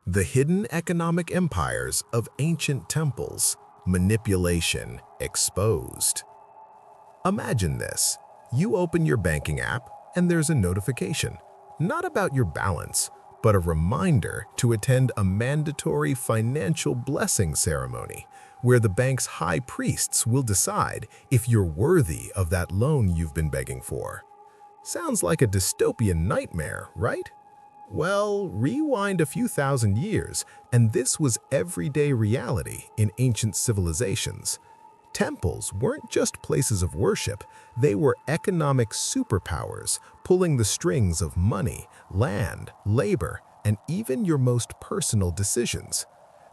The hidden economic empires of ancient temples, manipulation exposed. Imagine this. You open your banking app and there's a notification, not about your balance, but a reminder to attend a mandatory financial blessing ceremony where the bank's high priests will decide if you're worthy of that loan you've been begging for. Sounds like a dystopian nightmare, right? Well, rewind a few thousand years, and this was everyday reality in ancient civilizations. Temples weren't just places of worship, they were economic superpowers, pulling the strings of money, land, labor, and even your most personal decisions.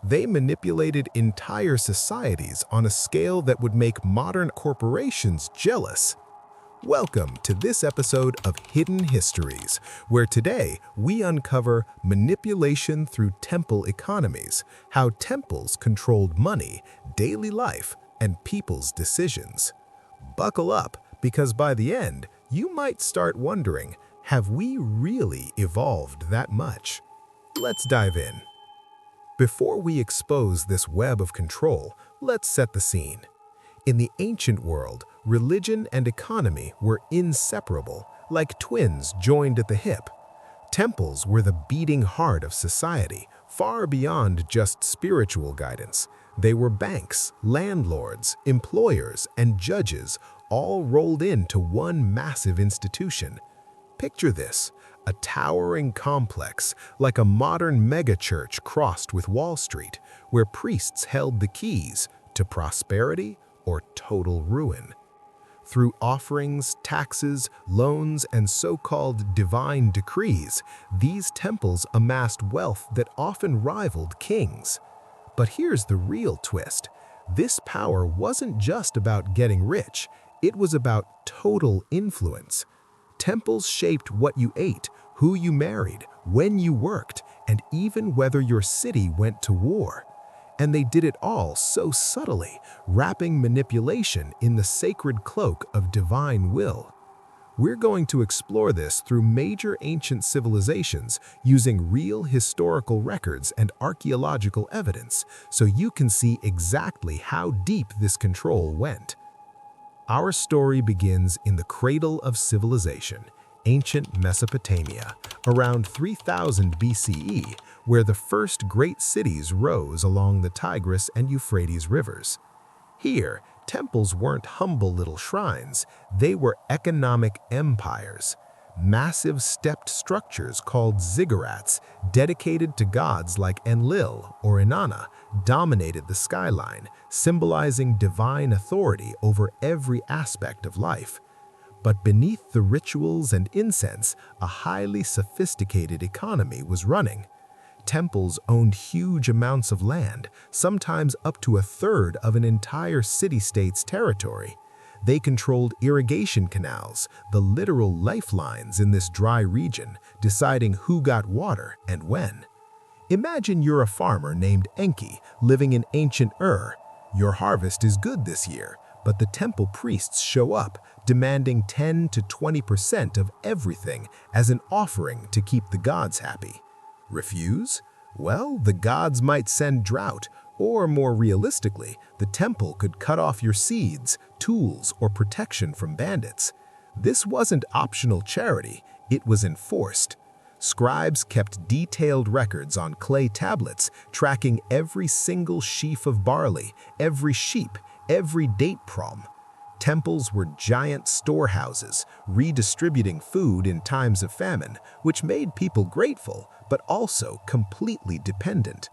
They manipulated entire societies on a scale that would make modern corporations jealous. Welcome to this episode of Hidden Histories, where today we uncover manipulation through temple economies, how temples controlled money, daily life, and people's decisions. Buckle up, because by the end, you might start wondering, have we really evolved that much? Let's dive in. Before we expose this web of control, let's set the scene. In the ancient world, religion and economy were inseparable, like twins joined at the hip. Temples were the beating heart of society, far beyond just spiritual guidance. They were banks, landlords, employers, and judges, all rolled into one massive institution. Picture this, a towering complex, like a modern megachurch crossed with Wall Street, where priests held the keys to prosperity or total ruin. Through offerings, taxes, loans, and so-called divine decrees, these temples amassed wealth that often rivaled kings. But here's the real twist. This power wasn't just about getting rich, it was about total influence. Temples shaped what you ate, who you married, when you worked, and even whether your city went to war. And they did it all so subtly, wrapping manipulation in the sacred cloak of divine will. We're going to explore this through major ancient civilizations using real historical records and archaeological evidence, so you can see exactly how deep this control went. Our story begins in the cradle of civilization, ancient Mesopotamia, around 3000 BCE, where the first great cities rose along the Tigris and Euphrates rivers. Here, temples weren't humble little shrines, they were economic empires. Massive stepped structures called ziggurats, dedicated to gods like Enlil or Inanna, dominated the skyline, symbolizing divine authority over every aspect of life. But beneath the rituals and incense, a highly sophisticated economy was running. Temples owned huge amounts of land, sometimes up to a third of an entire city-state's territory. They controlled irrigation canals, the literal lifelines in this dry region, deciding who got water and when. Imagine you're a farmer named Enki living in ancient Ur. Your harvest is good this year, but the temple priests show up, demanding 10 to 20% of everything as an offering to keep the gods happy. Refuse? Well, the gods might send drought, or more realistically, the temple could cut off your seeds, tools, or protection from bandits. This wasn't optional charity, it was enforced. Scribes kept detailed records on clay tablets, tracking every single sheaf of barley, every sheep, every date palm. Temples were giant storehouses, redistributing food in times of famine, which made people grateful, but also completely dependent.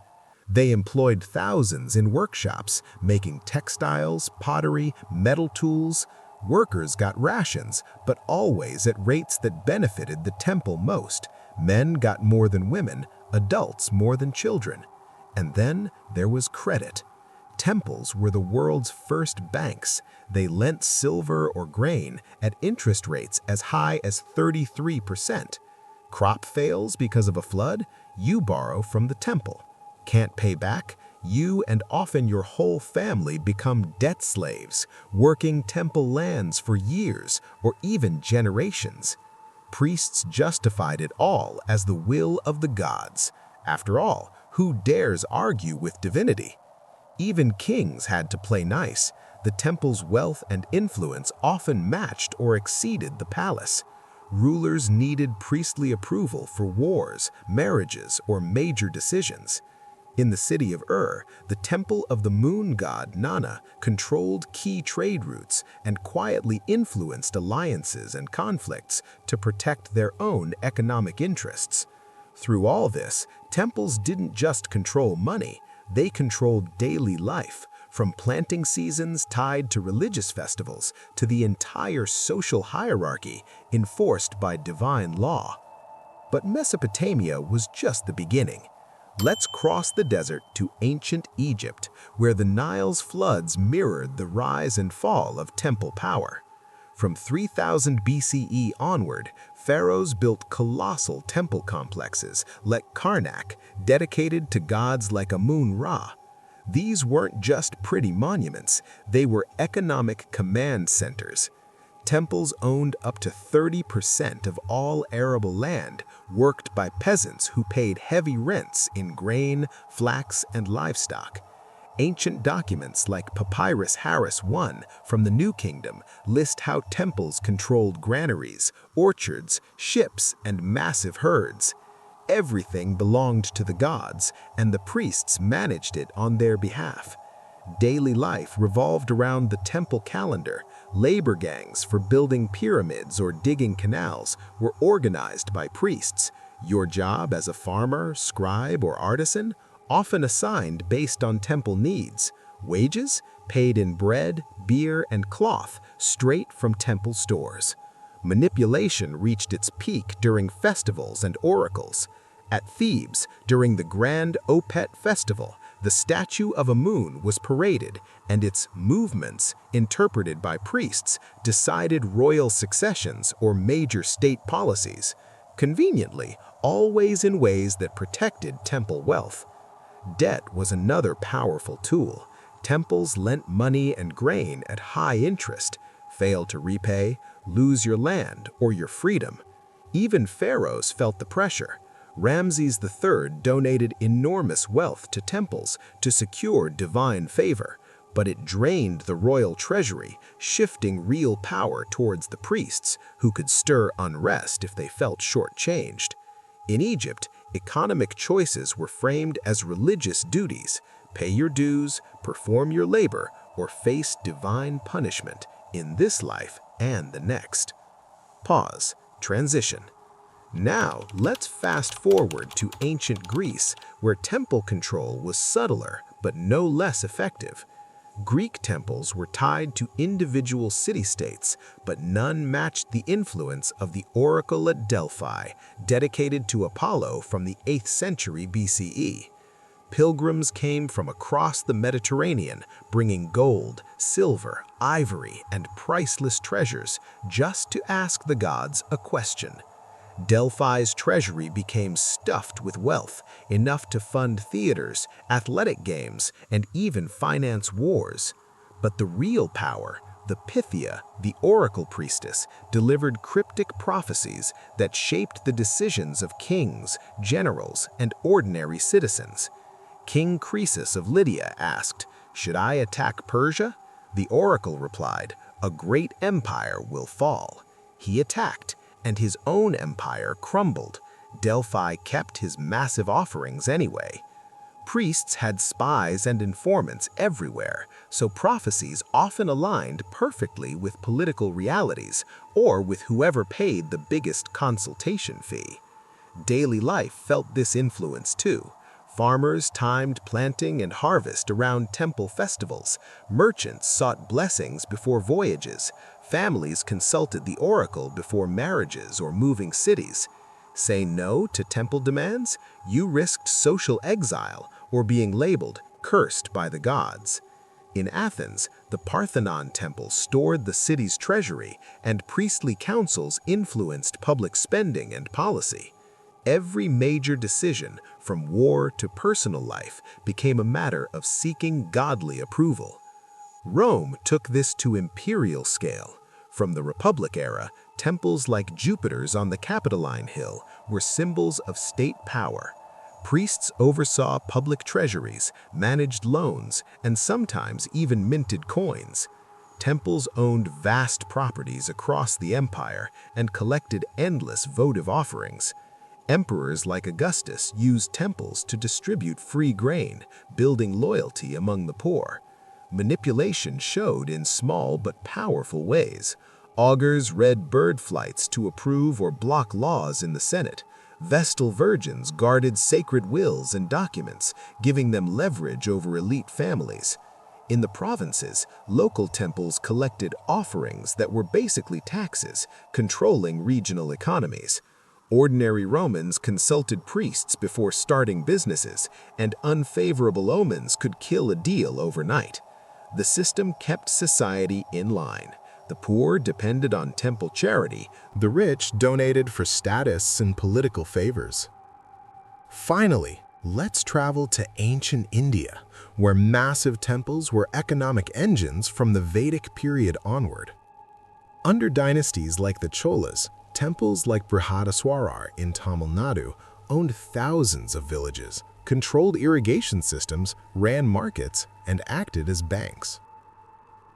They employed thousands in workshops, making textiles, pottery, metal tools. Workers got rations, but always at rates that benefited the temple most. Men got more than women, adults more than children. And then there was credit. Temples were the world's first banks. They lent silver or grain at interest rates as high as 33%. Crop fails because of a flood? You borrow from the temple. Can't pay back? You and often your whole family become debt slaves, working temple lands for years or even generations. Priests justified it all as the will of the gods. After all, Who dares argue with divinity? Even kings had to play nice. The temple's wealth and influence often matched or exceeded the palace. Rulers needed priestly approval for wars, marriages, or major decisions. In the city of the temple of the moon god Nana controlled key trade routes and quietly influenced alliances and conflicts to protect their own economic interests. Through all this, temples didn't just control money, they controlled daily life, from planting seasons tied to religious festivals to the entire social hierarchy enforced by divine law. But Mesopotamia was just the beginning. Let's cross the desert to ancient Egypt, where the Nile's floods mirrored the rise and fall of temple power. From 3000 BCE onward, pharaohs built colossal temple complexes like Karnak, dedicated to gods like Amun-Ra. These weren't just pretty monuments, they were economic command centers. Temples owned up to 30% of all arable land, worked by peasants who paid heavy rents in grain, flax, and livestock. Ancient documents like Papyrus Harris I from the New Kingdom list how temples controlled granaries, orchards, ships, and massive herds. Everything belonged to the gods, and the priests managed it on their behalf. Daily life revolved around the temple calendar. Labor gangs for building pyramids or digging canals were organized by priests. Your job as a farmer, scribe, or artisan, often assigned based on temple needs. Wages paid in bread, beer, and cloth straight from temple stores. Manipulation reached its peak during festivals and oracles. At Thebes, during the Grand Opet Festival, the statue of Amun was paraded, and its movements, interpreted by priests, decided royal successions or major state policies. Conveniently, always in ways that protected temple wealth. Debt was another powerful tool. Temples lent money and grain at high interest. Fail to repay, lose your land or your freedom. Even pharaohs felt the pressure. Ramses III donated enormous wealth to temples to secure divine favor, but it drained the royal treasury, shifting real power towards the priests, who could stir unrest if they felt shortchanged. In Egypt, economic choices were framed as religious duties: pay your dues, perform your labor, or face divine punishment in this life and the next. Pause. Transition. Now, let's fast forward to ancient Greece, where temple control was subtler but no less effective. Greek temples were tied to individual city-states, but none matched the influence of the oracle at Delphi, dedicated to Apollo from the 8th century BCE. Pilgrims came from across the Mediterranean, bringing gold, silver, ivory, and priceless treasures just to ask the gods a question. Delphi's treasury became stuffed with wealth, enough to fund theaters, athletic games, and even finance wars. But the real power, the Pythia, the oracle priestess, delivered cryptic prophecies that shaped the decisions of kings, generals, and ordinary citizens. King Croesus of Lydia asked, "Should I attack Persia?" The oracle replied, "A great empire will fall." He attacked, and his own empire crumbled. Delphi kept his massive offerings anyway. Priests had spies and informants everywhere, so prophecies often aligned perfectly with political realities or with whoever paid the biggest consultation fee. Daily life felt this influence too. Farmers timed planting and harvest around temple festivals. Merchants sought blessings before voyages. Families consulted the oracle before marriages or moving cities. Say no to temple demands, you risked social exile or being labeled cursed by the gods. In Athens, the Parthenon temple stored the city's treasury, and priestly councils influenced public spending and policy. Every major decision, from war to personal life, became a matter of seeking godly approval. Rome took this to imperial scale. From the Republic era, temples like Jupiter's on the Capitoline Hill were symbols of state power. Priests oversaw public treasuries, managed loans, and sometimes even minted coins. Temples owned vast properties across the empire and collected endless votive offerings. Emperors like Augustus used temples to distribute free grain, building loyalty among the poor. Manipulation showed in small but powerful ways. Augurs read bird flights to approve or block laws in the Senate. Vestal virgins guarded sacred wills and documents, giving them leverage over elite families. In the provinces, local temples collected offerings that were basically taxes, controlling regional economies. Ordinary Romans consulted priests before starting businesses, and unfavorable omens could kill a deal overnight. The system kept society in line. The poor depended on temple charity. The rich donated for status and political favors. Finally, let's travel to ancient India, where massive temples were economic engines from the Vedic period onward. Under dynasties like the Cholas, temples like Brihadaswarar in Tamil Nadu owned thousands of villages, controlled irrigation systems, ran markets, and acted as banks.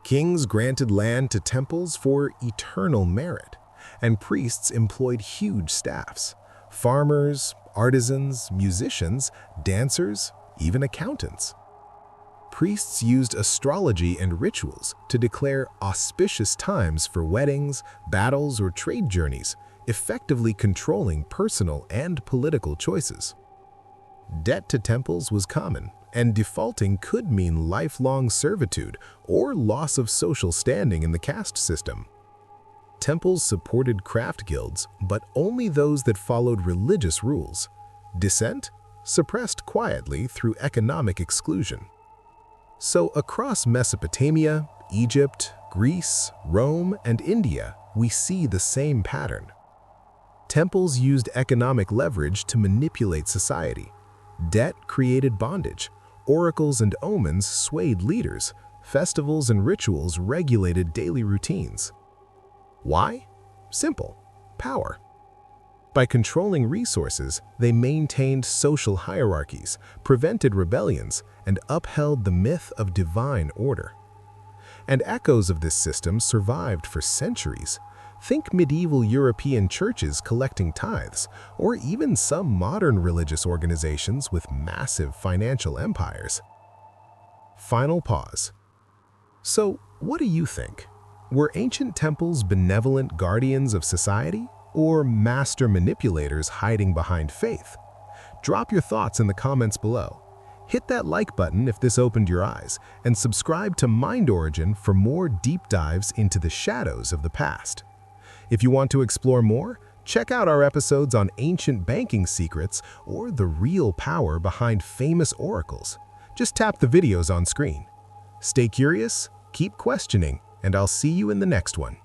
Kings granted land to temples for eternal merit, and priests employed huge staffs. Farmers, artisans, musicians, dancers, even accountants. Priests used astrology and rituals to declare auspicious times for weddings, battles, or trade journeys, effectively controlling personal and political choices. Debt to temples was common, and defaulting could mean lifelong servitude or loss of social standing in the caste system. Temples supported craft guilds, but only those that followed religious rules. Dissent? Suppressed quietly through economic exclusion. So across Mesopotamia, Egypt, Greece, Rome, and India, we see the same pattern. Temples used economic leverage to manipulate society. Debt created bondage. Oracles and omens swayed leaders. Festivals and rituals regulated daily routines. Why? Simple: power. By controlling resources, they maintained social hierarchies, prevented rebellions, and upheld the myth of divine order. And echoes of this system survived for centuries. Think medieval European churches collecting tithes, or even some modern religious organizations with massive financial empires. Final pause. So, what do you think? Were ancient temples benevolent guardians of society, or master manipulators hiding behind faith? Drop your thoughts in the comments below. Hit that like button if this opened your eyes, and subscribe to Mind Origin for more deep dives into the shadows of the past. If you want to explore more, check out our episodes on ancient banking secrets or the real power behind famous oracles. Just tap the videos on screen. Stay curious, keep questioning, and I'll see you in the next one.